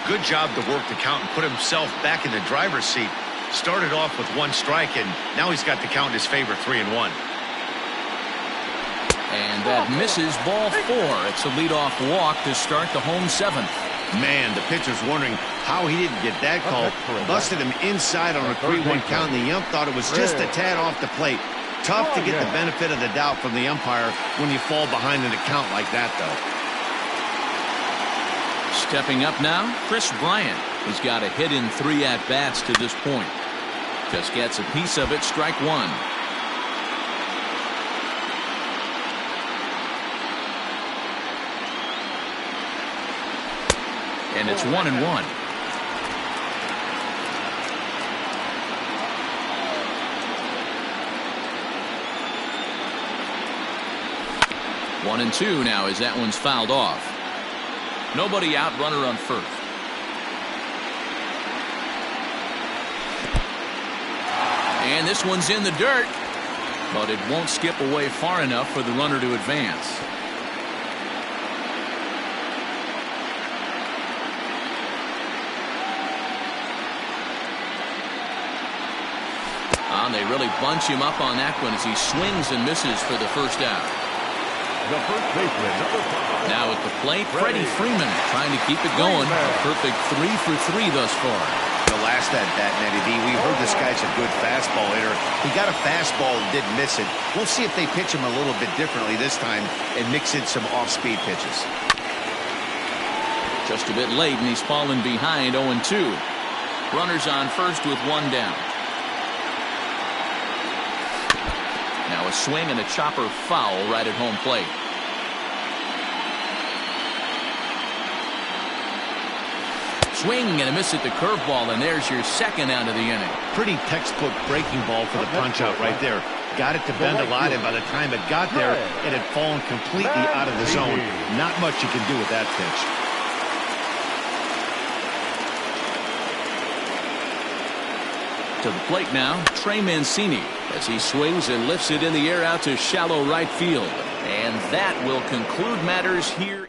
Good job to work the count and put himself back in the driver's seat. Started off with 1 strike, and now he's got the count in his favor, 3-1. And that misses, ball 4. It's a leadoff walk to start the home 7th. Man, the pitcher's wondering how he didn't get that call. Busted him inside on a 3-1 count, and the ump thought it was just a tad off the plate. Tough to get the benefit of the doubt from the umpire when you fall behind in a count like that, though. Stepping up now, Chris Bryant. He's got a hit in 3 at-bats to this point. Just gets a piece of it, strike 1. And it's 1-1. One and 2 now as that one's fouled off. Nobody out, runner on first. And this one's in the dirt, but it won't skip away far enough for the runner to advance. They really bunch him up on that one as he swings and misses for the first out. The first baseman, number 5. Now at the plate, Freddie Freeman trying to keep it going. A perfect 3 for 3 thus far. The last at-bat, Matty V, we heard this guy's a good fastball hitter. He got a fastball and didn't miss it. We'll see if they pitch him a little bit differently this time and mix in some off-speed pitches. Just a bit late, and he's fallen behind 0-2. Runners on first with 1 down. Now a swing and a chopper foul right at home plate. Swing and a miss at the curveball, and there's your second out of the inning. Pretty textbook breaking ball for the punch-out right there. Got it to bend a lot, and by the time it got there, it had fallen completely out of the zone. Not much you can do with that pitch. To the plate now, Trey Mancini, as he swings and lifts it in the air out to shallow right field. And that will conclude matters here.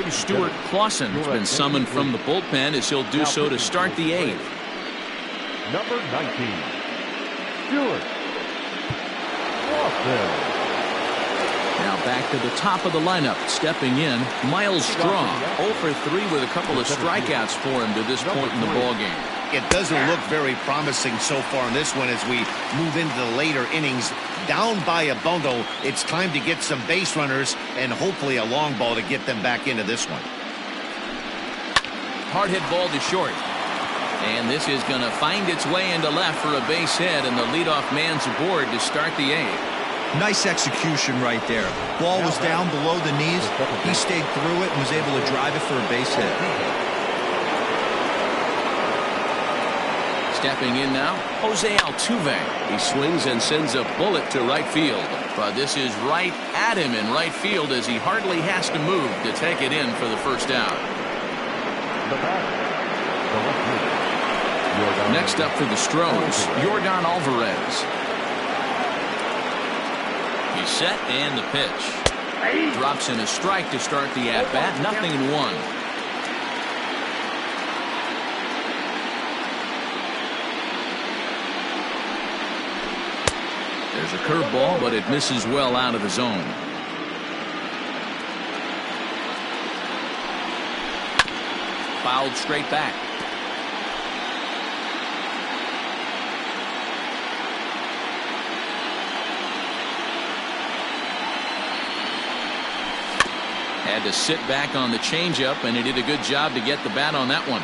Stuart Clausen has been summoned from the bullpen as he'll do so to start the 8th. Number 19, Stuart Clausen. Now back to the top of the lineup, stepping in, Miles Straw, 0 for 3 with a couple of strikeouts for him to this point in the ballgame. It doesn't look very promising so far in this one as we move into the later innings. Down by a bundle, it's time to get some base runners and hopefully a long ball to get them back into this one. Hard hit ball to short. And this is going to find its way into left for a base hit, and the leadoff man's aboard to start the 8th. Nice execution right there. Ball was down below the knees. He stayed through it and was able to drive it for a base hit. Stepping in now, Jose Altuve. He swings and sends a bullet to right field. But this is right at him in right field as he hardly has to move to take it in for the first out. Next up for the Stros, Yordan Alvarez. He's set and the pitch. Drops in a strike to start the at-bat. 0-1. There's a curveball, but it misses well out of the zone. Fouled straight back. Had to sit back on the changeup, and he did a good job to get the bat on that one.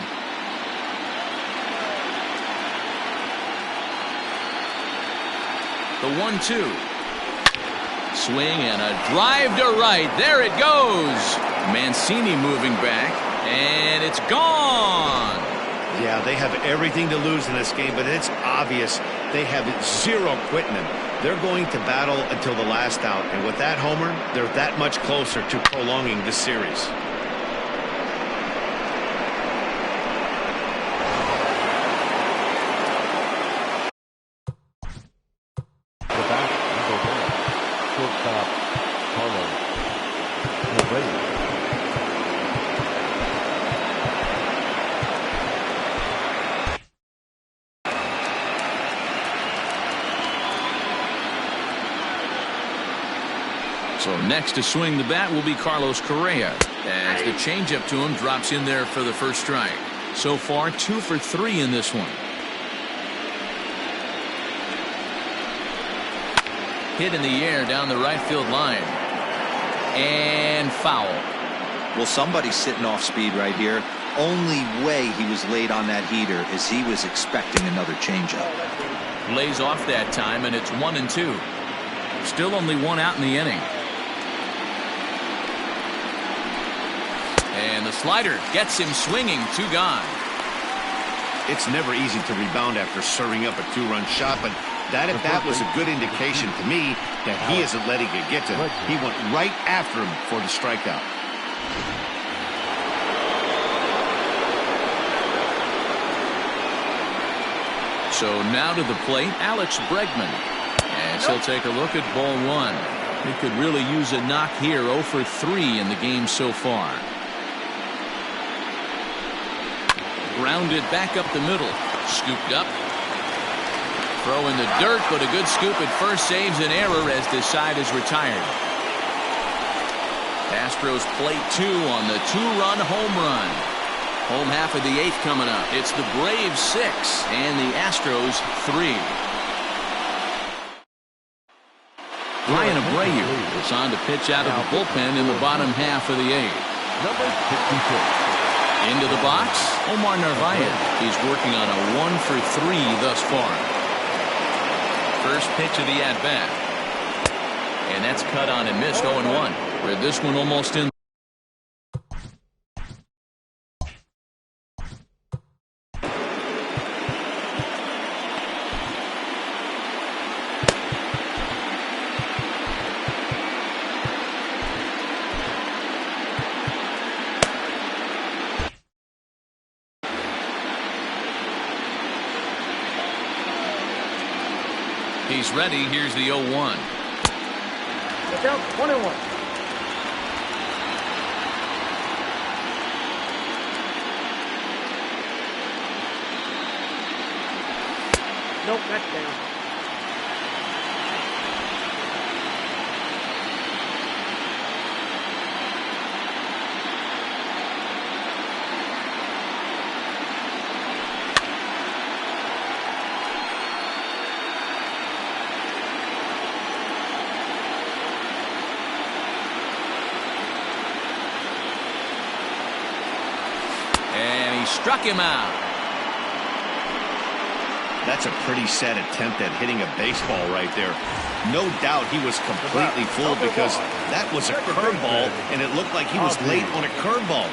The 1-2. Swing and a drive to right. There it goes. Mancini moving back, and it's gone. Yeah, they have everything to lose in this game, but it's obvious they have zero quitting them. They're going to battle until the last out, and with that homer, they're that much closer to prolonging this series. So next to swing the bat will be Carlos Correa, as the changeup to him drops in there for the first strike. So far 2 for 3 in this one. Hit in the air down the right field line, and foul. Well, somebody's sitting off speed right here. Only way he was late on that heater is he was expecting another changeup. Lays off that time, and it's 1-2. Still only 1 out in the inning. And the slider gets him swinging. 2 gone. It's never easy to rebound after serving up a 2-run shot, but that at bat was a good indication to me that he isn't letting it get to him. He went right after him for the strikeout. So now to the plate, Alex Bregman. As he'll take a look at ball 1. He could really use a knock here. 0 for 3 in the game so far. Grounded back up the middle. Scooped up. Throw in the dirt, but a good scoop at first saves an error as this side is retired. Astros plate 2 on the 2-run home run. Home half of the 8th coming up. It's the Braves 6 and the Astros 3. Ryan Abreu is on to pitch out of the bullpen in the bottom half of the 8th. Number 66. Into the box, Omar Narvaez. He's working on a 1 for 3 thus far. First pitch of the at-bat. And that's cut on and missed. 0-1. Where this one almost in. He's ready. Here's the 0-1. Look out, 1-1. Nope, that's down. Struck him out. That's a pretty sad attempt at hitting a baseball right there. No doubt he was completely fooled because that was a curveball, and it looked like he was late on a curveball.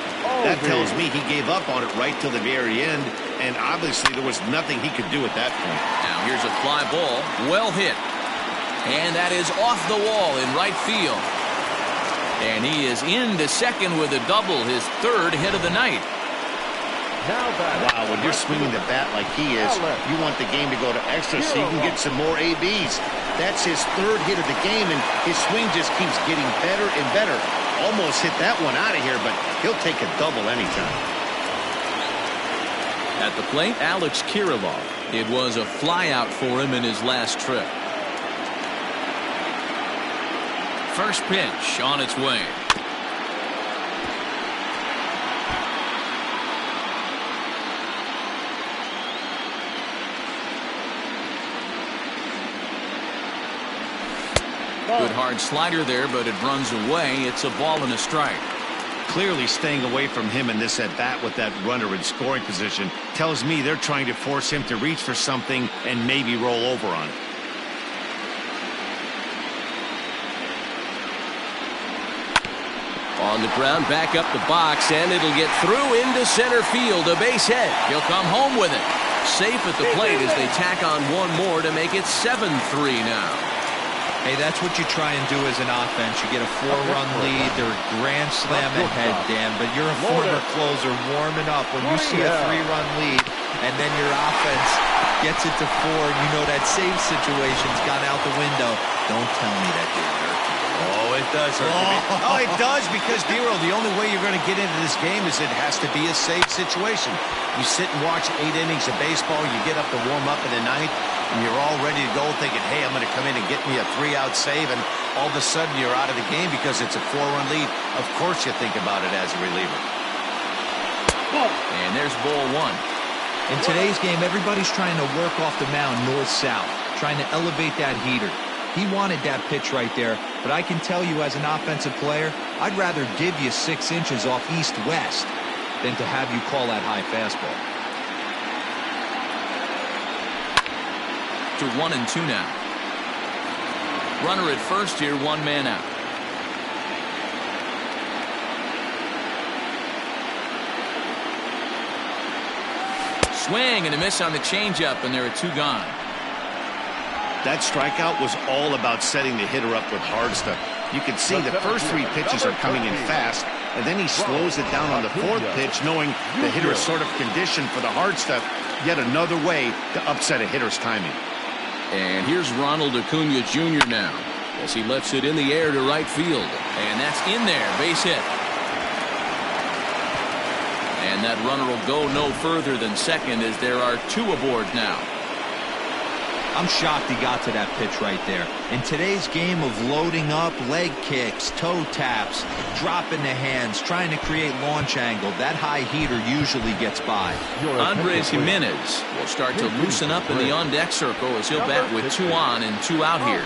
That tells me he gave up on it right till the very end, and obviously there was nothing he could do at that point. Now here's a fly ball, well hit. And that is off the wall in right field. And he is into second with a double, his third hit of the night. Wow, when you're swinging the bat like he is, you want the game to go to extra so you can get some more ABs. That's his third hit of the game, and his swing just keeps getting better and better. Almost hit that one out of here, but he'll take a double anytime. At the plate, Alex Kirilloff. It was a flyout for him in his last trip. First pitch on its way. Good hard slider there, but it runs away. It's a ball and a strike. Clearly staying away from him in this at-bat with that runner in scoring position tells me they're trying to force him to reach for something and maybe roll over on it. On the ground, back up the box, and it'll get through into center field. A base hit. He'll come home with it. Safe at the plate as they tack on one more to make it 7-3 now. Hey, that's what you try and do as an offense. You get a 4-run lead. They're a grand slam ahead, Dan, but you're a former closer warming up. When you see a 3-run lead and then your offense gets it to 4 and you know that save situation's gone out the window, don't tell me that didn't hurt you. Oh, it does hurt me. Oh, it does, because, Dero, the only way you're going to get into this game is it has to be a save situation. You sit and watch 8 innings of baseball, you get up to warm up in the 9th, and you're all ready to go thinking, hey, I'm going to come in and get me a 3-out save, and all of a sudden you're out of the game because it's a 4-run lead. Of course you think about it as a reliever. And there's ball 1. In today's game, everybody's trying to work off the mound north-south, trying to elevate that heater. He wanted that pitch right there, but I can tell you as an offensive player, I'd rather give you 6 inches off east-west than to have you call that high fastball. To 1-2 now. Runner at first here, 1 man out. Swing and a miss on the changeup, and there are 2 gone. That strikeout was all about setting the hitter up with hard stuff. You can see the first 3 pitches are coming in fast, and then he slows it down on the 4th pitch, knowing the hitter is sort of conditioned for the hard stuff. Yet another way to upset a hitter's timing. And here's Ronald Acuna Jr. now as he lets it in the air to right field. And that's in there, base hit. And that runner will go no further than second as there are 2 aboard now. I'm shocked he got to that pitch right there. In today's game of loading up, leg kicks, toe taps, dropping the hands, trying to create launch angle, that high heater usually gets by. Andres Jimenez will start to loosen up in the on-deck circle as he'll bat with 2 on and 2 out here.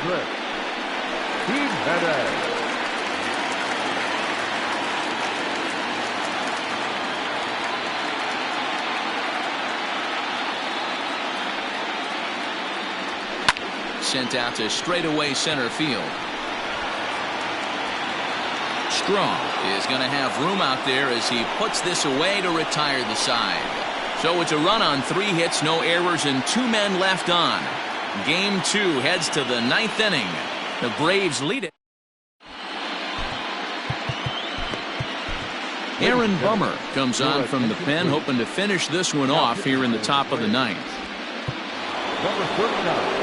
Sent out to straightaway center field. Strong is going to have room out there as he puts this away to retire the side. So it's a run on 3 hits, no errors, and 2 men left on. Game 2 heads to the 9th inning. The Braves lead it. Aaron Bummer comes on from the pen, hoping to finish this one off here in the top of the 9th.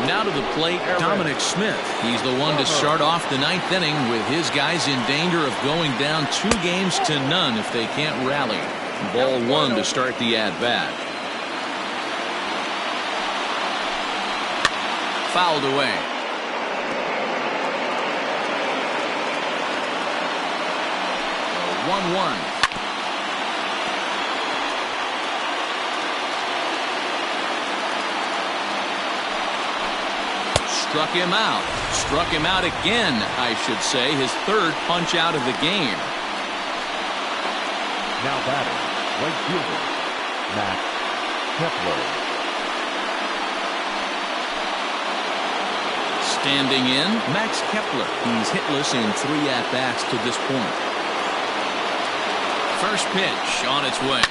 Now to the plate, Dominic Smith. He's the one to start off the 9th inning with his guys in danger of going down 2-0 if they can't rally. Ball 1 to start the at-bat. Fouled away. 1-1. Struck him out. Struck him out again, I should say. His 3rd punch out of the game. Now batting, right fielder, McCullers. Standing in, Max Kepler. He's hitless in 3 at-bats to this point. First pitch on its way.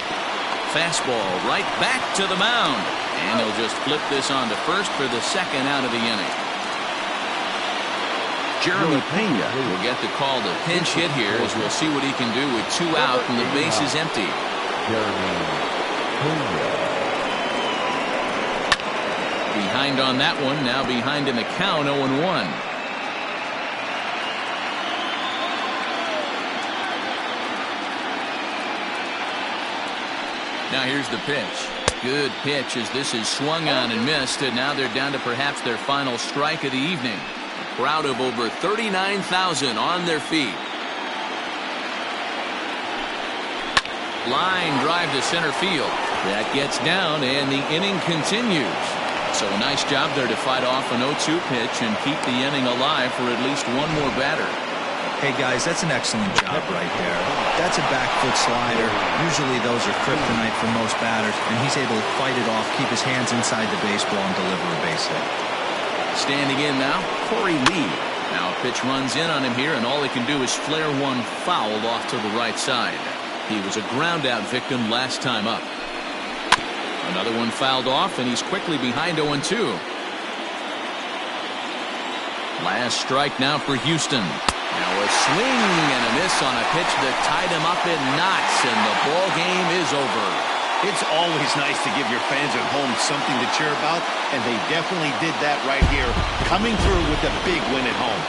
Fastball right back to the mound. And he'll just flip this on to first for the second out of the inning. Jeremy Pena will get the call to pinch hit here, as we'll see what he can do with 2 out and the base is empty. Behind on that one, now behind in the count, 0-1. Now here's the pitch. Good pitch, as this is swung on and missed, and now they're down to perhaps their final strike of the evening. A crowd of over 39,000 on their feet. Line drive to center field. That gets down, and the inning continues. So a nice job there to fight off an 0-2 pitch and keep the inning alive for at least one more batter. Hey guys, that's an excellent job right there. That's a back foot slider. Usually those are kryptonite for most batters, and he's able to fight it off, keep his hands inside the baseball, and deliver a base hit. Standing in now, Corey Lee. Now a pitch runs in on him here, and all he can do is flare one foul off to the right side. He was a ground out victim last time up. Another one fouled off, and he's quickly behind 0-2. Last strike now for Houston. Now a swing and a miss on a pitch that tied him up in knots, and the ball game is over. It's always nice to give your fans at home something to cheer about, and they definitely did that right here, coming through with a big win at home.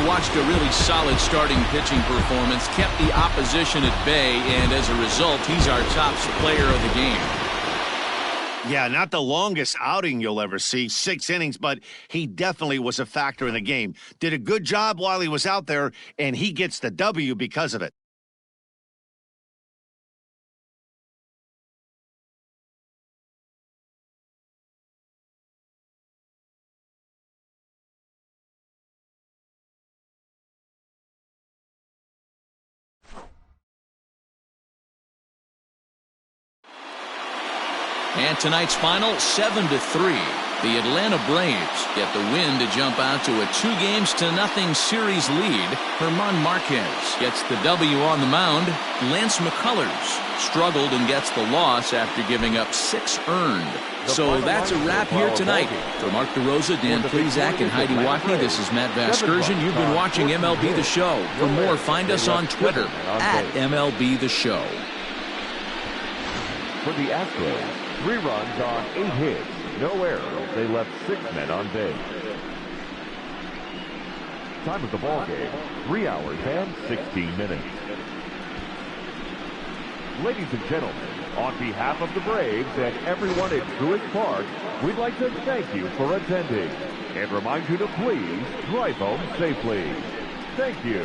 Watched a really solid starting pitching performance, kept the opposition at bay, and as a result, he's our top player of the game. Yeah, not the longest outing you'll ever see, 6 innings, but he definitely was a factor in the game. Did a good job while he was out there, and he gets the W because of it. And tonight's final, 7-3. The Atlanta Braves get the win to jump out to a 2-0 series lead. Márquez gets the W on the mound. Lance McCullers struggled and gets the loss after giving up 6 earned. So that's a wrap here tonight. For Mark DeRosa, Dan Plezak, and Heidi Wackney, this is Matt Vasgersian. You've been watching MLB The Show. For more, find us on Twitter at MLB The Show. For the Astros, 3 runs on 8 hits, no errors. They left 6 men on base. Time of the ball game, 3 hours and 16 minutes. Ladies and gentlemen, on behalf of the Braves and everyone at Truist Park, we'd like to thank you for attending and remind you to please drive home safely. Thank you.